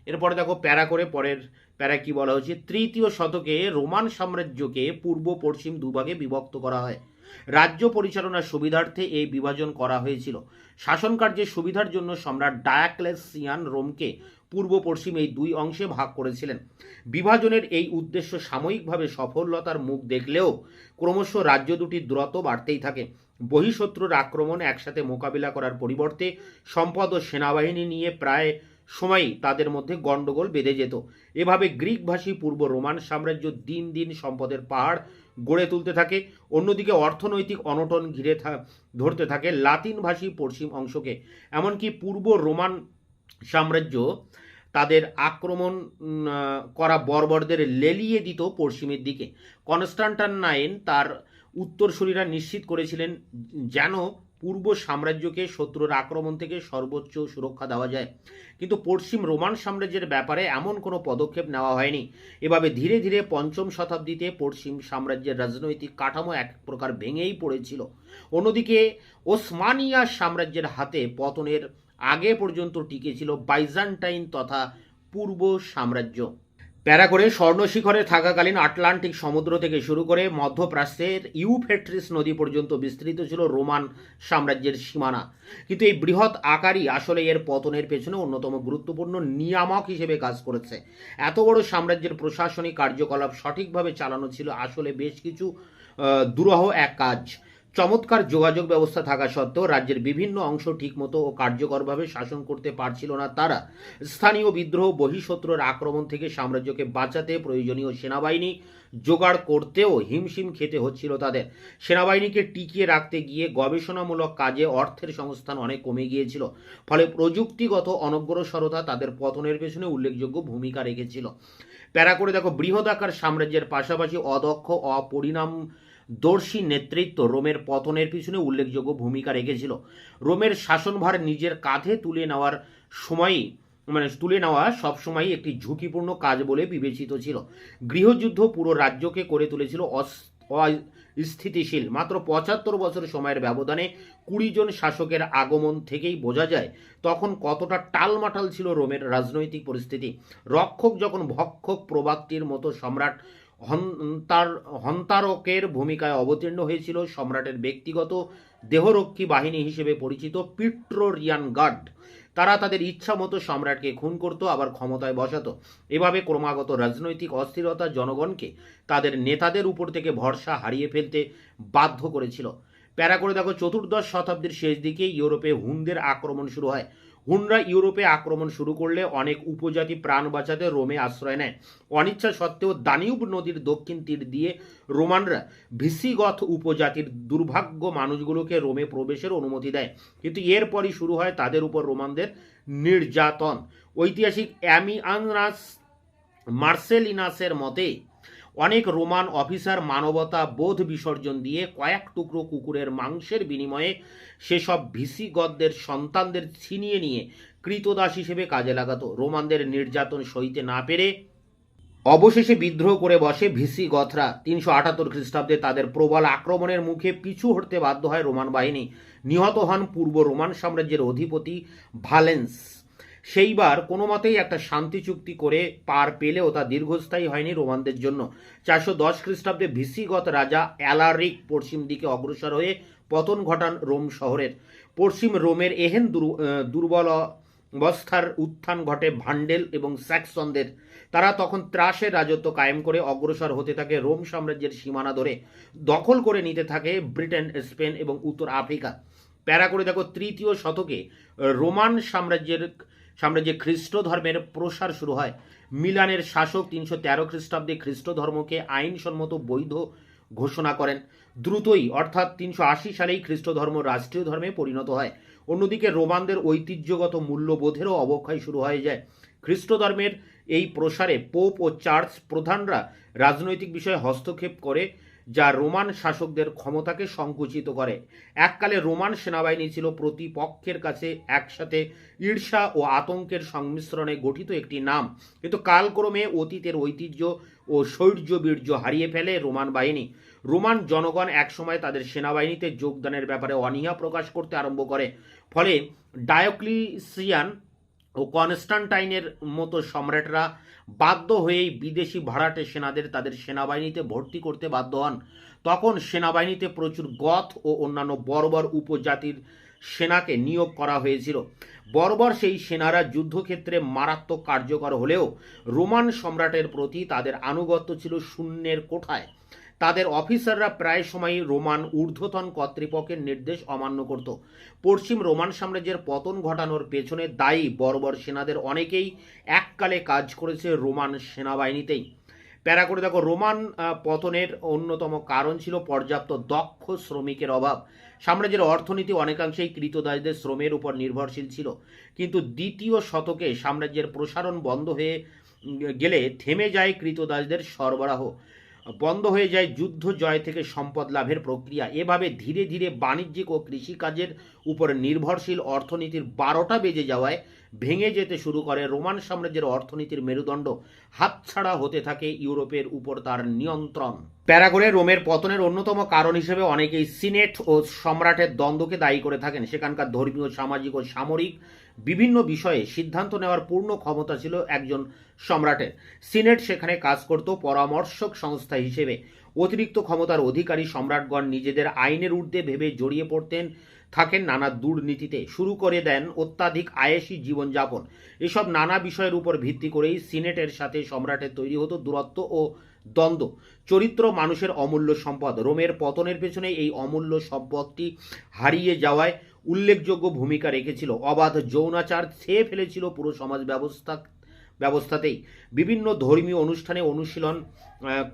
এরপরে দেখো প্যারা করে পরের প্যারা কি বলা হচ্ছে, তৃতীয় শতকে রোমান সাম্রাজ্যকে পূর্ব পশ্চিম দুভাগে বিভক্ত করা হয়। রাজ্য পরিচালনার সুবিধার্থে এই বিভাজন করা হয়েছিল। শাসন কার্যের সুবিধার জন্য সম্রাট ডায়াক্লেসিয়ান রোমকে পূর্ব পশ্চিম এই দুই অংশে ভাগ করেছিলেন। বিভাজনের এই উদ্দেশ্য সাময়িকভাবে সফলতার মুখ দেখলেও ক্রমশ রাজ্য দুটি দ্রুত বাড়তেই থাকে। বহিঃশত্রুর আক্রমণ একসাথে মোকাবিলা করার পরিবর্তে সম্পদ ও সেনাবাহিনী নিয়ে প্রায় সময়ই তাদের মধ্যে গণ্ডগোল বেঁধে যেত। এভাবে গ্রিকভাষী পূর্ব রোমান সাম্রাজ্য দিন দিন সম্পদের পাহাড় গড়ে তুলতে থাকে। অন্যদিকে অর্থনৈতিক অনটন ঘিরে ধরতে থাকে লাতিনভাষী পশ্চিম অংশকে। এমনকি পূর্ব রোমান সাম্রাজ্য তাদের আক্রমণ করা বর্বরদের লেলিয়ে দিত পশ্চিমের দিকে। কনস্টান্টাইন তার উত্তরসূরিরা নিশ্চিত করেছিলেন যেন পূর্ব সাম্রাজ্যকে শত্রুর আক্রমণ থেকে সর্বোচ্চ সুরক্ষা দেওয়া যায়। কিন্তু পশ্চিম রোমান সাম্রাজ্যের ব্যাপারে এমন কোনো পদক্ষেপ নেওয়া হয়নি। এভাবে ধীরে ধীরে পঞ্চম শতাব্দীতে পশ্চিম সাম্রাজ্যের রাজনৈতিক কাঠামো এক প্রকার ভেঙেই পড়েছিল। অন্যদিকে ওসমানিয়া সাম্রাজ্যের হাতে পতনের আগে পর্যন্ত টিকে ছিল বাইজান্টাইন তথা পূর্ব সাম্রাজ্য। প্যারা করে স্বর্ণশিখরে থাকাকালীন আটলান্টিক সমুদ্র থেকে শুরু করে মধ্যপ্রাচ্যের ইউফ্রেটিস নদী পর্যন্ত বিস্তৃত ছিল রোমান সাম্রাজ্যের সীমানা। কিন্তু এই বৃহৎ আকারই আসলে এর পতনের পেছনে অন্যতম গুরুত্বপূর্ণ নিয়ামক হিসেবে কাজ করেছে। এত বড় সাম্রাজ্যের প্রশাসনিক কার্যকলাপ সঠিকভাবে চালানো ছিল আসলে বেশ কিছু দুরূহ এক কাজ। চমৎকার যোগাযোগ ব্যবস্থা থাকা সত্ত্বেও রাজ্যের বিভিন্ন অংশ ঠিকমতো ও কার্যকরভাবে শাসন করতে পারছিল না তারা। স্থানীয় বিদ্রোহ বহিঃশত্রুর আক্রমণ থেকে সাম্রাজ্যকে বাঁচাতে প্রয়োজনীয় সেনাবাহিনী জোগাড় করতেও হিমশিম খেতে হচ্ছিল তাদের। সেনাবাহিনীকে টিকিয়ে রাখতে গিয়ে গবেষণামূলক কাজে অর্থের সংস্থান অনেক কমে গিয়েছিল। ফলে প্রযুক্তিগত অনগ্রসরতা তাদের পতনের পেছনে উল্লেখযোগ্য ভূমিকা রেখেছিল। প্যারা করে দেখো, বৃহদাকার সাম্রাজ্যের পাশাপাশি অদক্ষ অপরিণামদর্শী নেতৃত্ব রোমের পতনের পিছনে উল্লেখযোগ্য ভূমিকা রেখেছিল। রোমের শাসনভার নিজের কাঁধে তুলে নেওয়া সবসময়ই একটি ঝুঁকিপূর্ণ কাজ বলে বিবেচিত ছিল। গৃহযুদ্ধ পুরো রাজ্যকে করে তুলেছিল অস্থিতিশীল। মাত্র 75 বছর সময়ের ব্যবধানে 20 জন শাসকের আগমন থেকেই বোঝা যায় তখন কতটা টালমাটাল ছিল রোমের রাজনৈতিক পরিস্থিতি। রক্ষক যখন ভক্ষক প্রবাদটির মতো সম্রাট হন্তারকের ভূমিকায় অবতীর্ণ হয়েছিল। সম্রাটের ব্যক্তিগত দেহরক্ষী বাহিনী হিসেবে পরিচিত প্রিটোরিয়ান গার্ড, তারা তাদের ইচ্ছা মতো সম্রাটকে খুন করত, আবার ক্ষমতায় বসাতো। এভাবে ক্রমাগত রাজনৈতিক অস্থিরতা জনগণকে তাদের নেতাদের উপর থেকে ভরসা হারিয়ে ফেলতে বাধ্য করেছিল। প্যারা করে দেখো, 14 শতাব্দীর শেষ দিকে ইউরোপে হুনদের আক্রমণ শুরু হয়। হুনরা ইউরোপে আক্রমণ শুরু করলে অনেক উপজাতি প্রাণ বাঁচাতে রোমে আশ্রয় নেয়। অনিচ্ছা সত্ত্বেও দানিউব নদীর দক্ষিণ তীর দিয়ে রোমানরা ভিসিগথ উপজাতির দুর্ভাগ্য মানুষগুলোকে রোমে প্রবেশের অনুমতি দেয়। কিন্তু এরপরই শুরু হয় তাদের উপর রোমানদের নির্যাতন। ঐতিহাসিক অ্যামিয়ানাস মার্সেলিনাসের মতে অনেক রোমান অফিসার মানবতা বোধ বিসর্জন দিয়ে কয়েক টুকরো কুকুরের মাংসের বিনিময়ে সেসব ভিসিগতদের সন্তানদের ছিনিয়ে নিয়ে কৃতদাস হিসেবে কাজে লাগাতো। রোমানদের নির্যাতন সইতে না পেরে অবশেষে বিদ্রোহ করে বসে ভিসিগতরা। 378 খ্রিস্টাব্দে তাদের প্রবল আক্রমণের মুখে পিছু হটতে বাধ্য হয় রোমান বাহিনী। নিহত হন পূর্ব রোমান সাম্রাজ্যের অধিপতি ভালেন্স। সেইবার কোনো মতেই একটা শান্তি চুক্তি করে পার পেলেও তা দীর্ঘস্থায়ী হয়নি রোমানদের জন্য। 410 খ্রিস্টাব্দে ভিসিগত রাজা অ্যালারিক পশ্চিম দিকে অগ্রসর হয়ে পতন ঘটান রোম শহরের। পশ্চিম রোমের এহেন দুর্বল অবস্থার উত্থান ঘটে ভান্ডেল এবং স্যাক্সনদের। তারা তখন ত্রাসের রাজত্ব কায়েম করে অগ্রসর হতে থাকে রোম সাম্রাজ্যের সীমানা ধরে। দখল করে নিতে থাকে ব্রিটেন, স্পেন এবং উত্তর আফ্রিকা। প্যারা করে দেখো, তৃতীয় শতকে রোমান সাম্রাজ্যে খ্রিস্ট ধর্মের প্রসার শুরু হয়। মিলানের শাসক 313 খ্রিস্টাব্দে খ্রিস্ট ধর্মকে আইনসম্মত বৈধ ঘোষণা করেন। দ্রুতই অর্থাৎ 380 সালেই খ্রিস্ট ধর্ম রাষ্ট্রীয় ধর্মে পরিণত হয়। অন্যদিকে রোমানদের ঐতিহ্যগত মূল্যবোধেরও অবক্ষয় শুরু হয়ে যায়। খ্রিস্ট ধর্মের এই প্রসারে পোপ ও চার্চ প্রধানরা রাজনৈতিক বিষয়ে হস্তক্ষেপ করে, যা রোমান শাসকদের ক্ষমতাকে সংকুচিত করে। এককালে রোমান সেনাবাহিনী ছিল প্রতিপক্ষের কাছে একসাথে ঈর্ষা ও আতঙ্কের সংমিশ্রণে গঠিত একটি নাম, কিন্তু কালক্রমে অতীতের ঐতিহ্য ও শৌর্য বীর্য হারিয়ে ফেলে রোমান বাহিনী। রোমান জনগণ একসময় তাদের সেনাবাহিনীতে যোগদানের ব্যাপারে অনীহা প্রকাশ করতে আরম্ভ করে। ফলে ডায়োক্লিসিয়ান ও কনস্টান্টাইনের মতো সম্রাটরা বাধ্য হয়েই বিদেশি ভাড়াটে সেনাদের তাদের সেনাবাহিনীতে ভর্তি করতে বাধ্য হন। তখন সেনাবাহিনীতে প্রচুর গথ ও অন্যান্য বর্বর উপজাতির সেনাকে নিয়োগ করা হয়েছিল। বর্বর সেই সেনারা যুদ্ধক্ষেত্রে মারাত্মক কার্যকর হলেও রোমান সম্রাটের প্রতি তাদের আনুগত্য ছিল শূন্যের কোঠায়। তাদের অফিসাররা প্রায় সময়ই রোমান ঊর্ধ্বতন কর্তৃপক্ষের নির্দেশ অমান্য করত। পশ্চিম রোমান সাম্রাজ্যের পতন ঘটানোর পেছনে দায়ী বর্বর সেনাদের অনেকেই এককালে কাজ করেছে রোমান সেনাবাহিনীতেই। প্যারা করে দেখো, রোমান পতনের অন্যতম কারণ ছিল পর্যাপ্ত দক্ষ শ্রমিকের অভাব। সাম্রাজ্যের অর্থনীতি অনেকাংশেই কৃতদাসদের শ্রমের উপর নির্ভরশীল ছিল। কিন্তু দ্বিতীয় শতকে সাম্রাজ্যের প্রসারণ বন্ধ হয়ে গেলে থেমে যায় কৃতদাসদের সরবরাহ, বন্ধ হয়ে যায় যুদ্ধ জয় থেকে সম্পদ লাভের প্রক্রিয়া। এভাবে ধীরে ধীরে বাণিজ্যিক ও কৃষিকাজের উপর নির্ভরশীল অর্থনীতির 12টা বেজে যাওয়ায় ভেঙে যেতে শুরু করে রোমান সাম্রাজ্যের অর্থনীতির মেরুদণ্ড। হাতছাড়া হতে থাকে ইউরোপের উপর তার নিয়ন্ত্রণ। প্যারা করে রোমের পতনের অন্যতম কারণ হিসেবে অনেকেই সিনেট ও সম্রাটের দ্বন্দ্বকে দায়ী করে থাকেন। সেখানকার ধর্মীয়, সামাজিক ও সামরিক বিভিন্ন বিষয়ে সিদ্ধান্ত নেওয়ার পূর্ণ ক্ষমতা ছিল একজন সম্রাটের। সিনেট সেখানে কাজ করত পরামর্শক সংস্থা হিসেবে। অতিরিক্ত ক্ষমতার অধিকারী সম্রাটগণ নিজেদের আইনের ঊর্ধ্বে ভেবে জড়িয়ে পড়তেন থাকেন নানা দুর্নীতিতে, শুরু করে দেন অত্যাধিক আয়েসী জীবনযাপন। এসব নানা বিষয়ের উপর ভিত্তি করেই সিনেটের সাথে সম্রাটের তৈরি হতো দূরত্ব ও দ্বন্দ্ব। চরিত্র মানুষের অমূল্য সম্পদ। রোমের পতনের পেছনে এই অমূল্য সম্পদটি হারিয়ে যাওয়ায় উল্লেখযোগ্য ভূমিকা রেখেছিল। অবাধ যৌনাচার ছেয়ে ফেলেছিল পুরো সমাজ ব্যবস্থাতেই। বিভিন্ন ধর্মীয় অনুষ্ঠানে অনুশীলন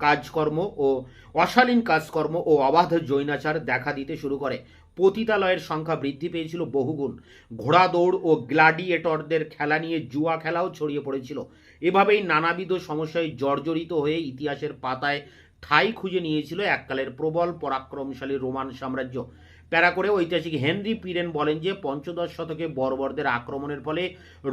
কাজকর্ম ও অশালীন কাজকর্ম ও অবাধ যৌনাচার দেখা দিতে শুরু করে। পতিতালয়ের সংখ্যা বৃদ্ধি পেয়েছিল বহুগুণ। ঘোড়া দৌড় ও গ্ল্যাডিয়েটরদের খেলা নিয়ে জুয়া খেলাও ছড়িয়ে পড়েছিল। এভাবেই নানাবিধ সমস্যায় জর্জরিত হয়ে ইতিহাসের পাতায় ঠাঁই খুঁজে নিয়েছিল এককালের প্রবল পরাক্রমশালী রোমান সাম্রাজ্য। প্যারা করে ঐতিহাসিক হেনরি পিরেন বলেন যে 15 শতকে বর্বরদের আক্রমণের ফলে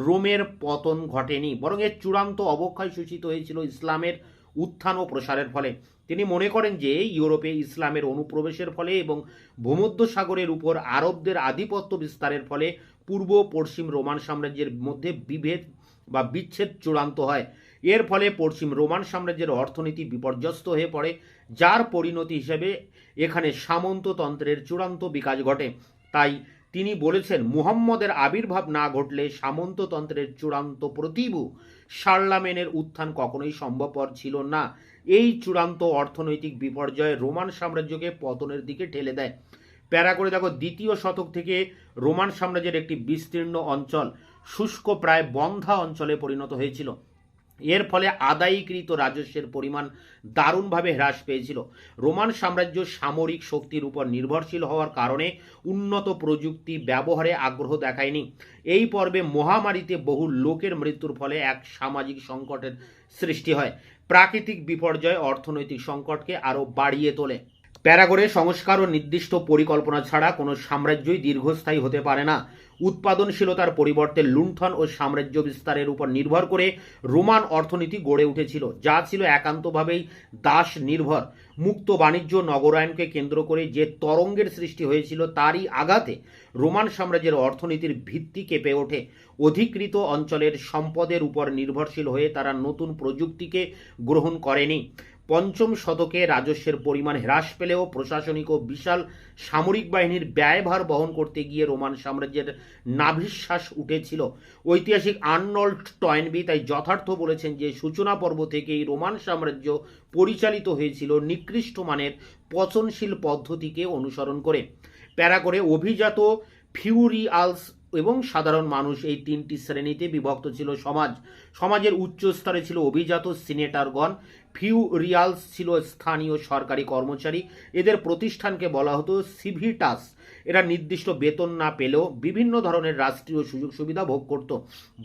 রোমের পতন ঘটেনি, বরং এর চূড়ান্ত অবক্ষয় সূচিত হয়েছিল ইসলামের উত্থান ও প্রসারের ফলে। তিনি মনে করেন যে ইউরোপে ইসলামের অনুপ্রবেশের ফলে এবং ভূমধ্যসাগরের উপর আরবদের আধিপত্য বিস্তারের ফলে পূর্ব পশ্চিম রোমান সাম্রাজ্যের মধ্যে বিভেদ বা বিচ্ছেদ চূড়ান্ত হয়। এর ফলে পশ্চিম রোমান সাম্রাজ্যের অর্থনীতি বিপর্যস্ত হয়ে পড়ে, যার পরিণতি হিসেবে এখানে সামন্ততন্ত্রের চূড়ান্ত বিকাশ ঘটে। তাই তিনি বলেছেন, মুহাম্মদের আবির্ভাব না ঘটলে সামন্ততন্ত্রের চূড়ান্ত প্রতিভু শার্লামেনের উত্থান কখনোই সম্ভবপর ছিল না। এই চূড়ান্ত অর্থনৈতিক বিপর্যয় রোমান সাম্রাজ্যকে পতনের দিকে ঠেলে দেয়। প্যারা করে দেখো, দ্বিতীয় শতক থেকে রোমান সাম্রাজ্যের একটি বিস্তীর্ণ অঞ্চল শুষ্ক প্রায় বন্ধ্যা অঞ্চলে পরিণত হয়েছিল। এর ফলে আদায়ীকৃত রাজস্বের পরিমাণ দারুণভাবে হ্রাস পেয়েছিল। রোমান সাম্রাজ্য সামরিক শক্তির উপর নির্ভরশীল হওয়ার কারণে উন্নত প্রযুক্তি ব্যবহারে আগ্রহ দেখায়নি। এই পর্বে মহামারীতে বহু লোকের মৃত্যুর ফলে এক সামাজিক সংকটের সৃষ্টি হয়। প্রাকৃতিক বিপর্যয় অর্থনৈতিক সংকটকে আরো বাড়িয়ে তোলে। প্যারাগোরে সংস্কার ও নির্দিষ্ট পরিকল্পনা ছাড়া কোনো সাম্রাজ্যই দীর্ঘস্থায়ী হতে পারে না। উৎপাদনশীলতার পরিবর্তে লুণ্ঠন ও সাম্রাজ্য বিস্তারের উপর নির্ভর করে রোমান অর্থনীতি গড়ে উঠেছিল, যা ছিল একান্তভাবেই দাস নির্ভর। মুক্ত বাণিজ্য নগরায়নকে কেন্দ্র করে যে তরঙ্গের সৃষ্টি হয়েছিল তারই আঘাতে রোমান সাম্রাজ্যের অর্থনীতির ভিত্তি কেঁপে ওঠে। অধিকৃত অঞ্চলের সম্পদের উপর নির্ভরশীল হয়ে তারা নতুন প্রযুক্তিকে গ্রহণ করেনি। পঞ্চম শতকে রাজস্বের পরিমাণ হ্রাস পেলেও প্রশাসনিক ও বিশাল সামরিক বাহিনীর ব্যয়ভার বহন করতে গিয়ে রোমান সাম্রাজ্যের নাভিশ্বাস উঠেছিল। ঐতিহাসিক আর্নল্ড টয়েনবি তাই যথার্থ বলেছেন যে সূচনা পর্ব থেকেই রোমান সাম্রাজ্য পরিচালিত হয়েছিল নিকৃষ্ট মানের পচনশীল পদ্ধতিকে অনুসরণ করে। প্যারাগোরে অভিজাত, ফিউরিয়ালস এবং সাধারণ মানুষ, এই তিনটি শ্রেণীতে বিভক্ত ছিল সমাজের উচ্চ স্তরে ছিল অভিজাত সিনেটরগণ, ফিউরিয়ালস ছিল স্থানীয় সরকারি কর্মচারী, এদের প্রতিষ্ঠানকে বলা হতো সিভিটাস। এরা নির্দিষ্ট বেতন না পেলেও বিভিন্ন ধরনের রাষ্ট্রীয় সুযোগ সুবিধা ভোগ করত।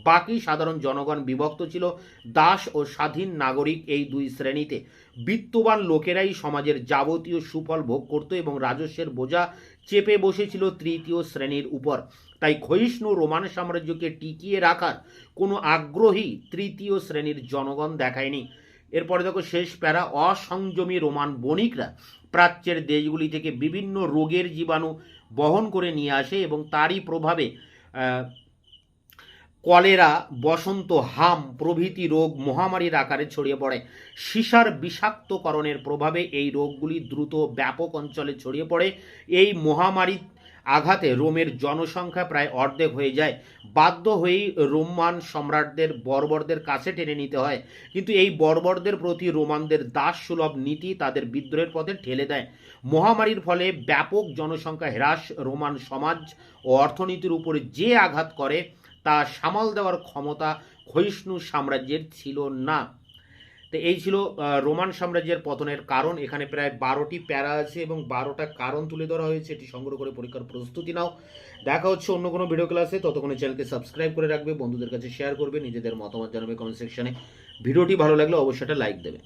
বাকি সাধারণ জনগণ বিভক্ত ছিল দাস ও স্বাধীন নাগরিক, এই দুই শ্রেণীতে। বিত্তবান লোকেরাই সমাজের যাবতীয় সুফল ভোগ করত এবং রাজস্বের বোঝা চেপে বসেছিল তৃতীয় শ্রেণীর উপর। তাই ক্ষয়িষ্ণু রোমান সাম্রাজ্যকে টিকিয়ে রাখার কোনো আগ্রহী তৃতীয় শ্রেণীর জনগণ দেখায়নি। এরপরে দেখো শেষ প্যারা, অসংযমী রোমান বণিকরা প্রাচ্যের দেশগুলি থেকে বিভিন্ন রোগের জীবাণু বহন করে নিয়ে আসে এবং তারই প্রভাবে কলেরা, বসন্ত, হাম প্রভৃতি রোগ মহামারীর আকারে ছড়িয়ে পড়ে। সীসার বিষাক্তকরণের প্রভাবে এই রোগগুলি দ্রুত ব্যাপক অঞ্চলে ছড়িয়ে পড়ে। এই মহামারী আঘাতে রোমের জনসংখ্যা প্রায় অর্ধেক হয়ে যায়। বাধ্য হয়েই রোমান সম্রাটদের বর্বরদের কাছে টেনে নিতে হয়, কিন্তু এই বর্বরদের প্রতি রোমানদের দাস সুলভ নীতি তাদের বিদ্রোহের পথে ঠেলে দেয়। মহামারীর ফলে ব্যাপক জনসংখ্যা হ্রাস রোমান সমাজ ও অর্থনীতির উপরে যে আঘাত করে তা সামাল দেওয়ার ক্ষমতা ক্ষয়িষ্ণু সাম্রাজ্যের ছিল না। তো এই ছিল রোমান সাম্রাজ্যের পতনের কারণ। এখানে প্রায় 12টি প্যারা আছে এবং 12টা কারণ তুলে ধরা হয়েছে। এটি সংগ্রহ করে পরীক্ষার প্রস্তুতি নাও। দেখা হচ্ছে অন্য কোনো ভিডিও ক্লাসে। ততক্ষণে চ্যানেলকে সাবস্ক্রাইব করে রাখবে, বন্ধুদের কাছে শেয়ার করবে, নিজেদের মতামত জানাবে কমেন্ট সেকশনে। ভিডিওটি ভালো লাগলে অবশ্যই একটা লাইক দেবে।